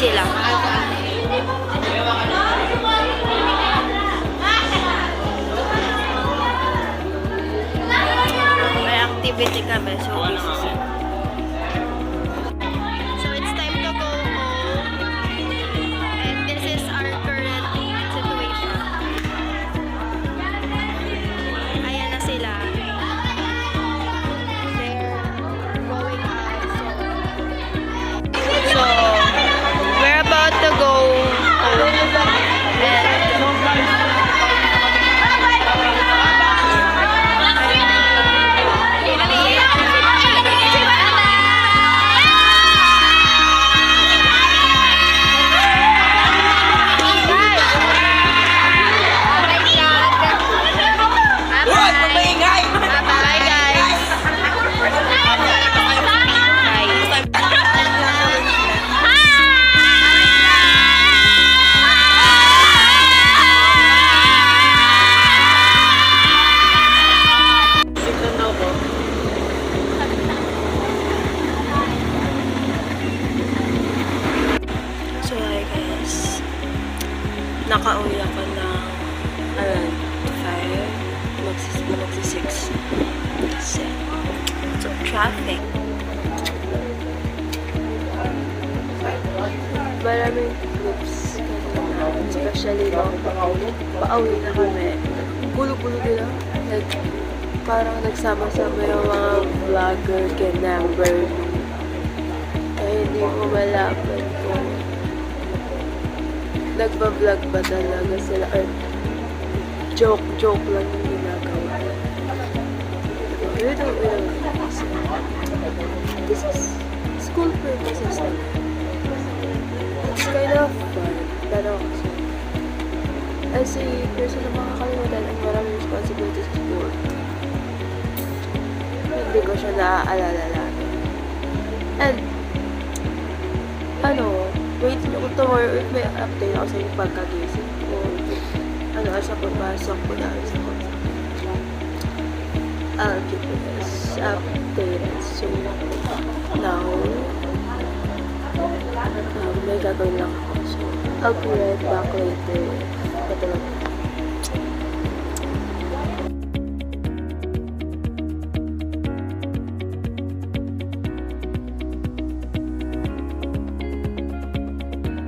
sila. May activity kami, so busy sila. So it's time to go home. And this is our current situation. Ayan na sila. So, we're about to go home. Nakauwi ako ng around 5, magsi-6. Kasi, so, traffic. Maraming groups. Especially, pauwi na kami. Gulo-gulo nila. Like, parang nagsama-sama yung mga vlogger, number. Ay, hindi mo malaman kung nagpa-vlog ba talaga sila or joke lang yung ginagawa. This is school purposes lang. It's kind of fun. Pero as a person na makakalimutan ang maraming responsibilities sa school, hindi ko siya naaalala lagi. And wait nyo ko tomorrow if may update ako sa yung pagkagising ko. Sa pagpasok ko dahil sa kotse. I'll keep you guys updated. So, now, may gagawin lang ako. So, I'll be right back later.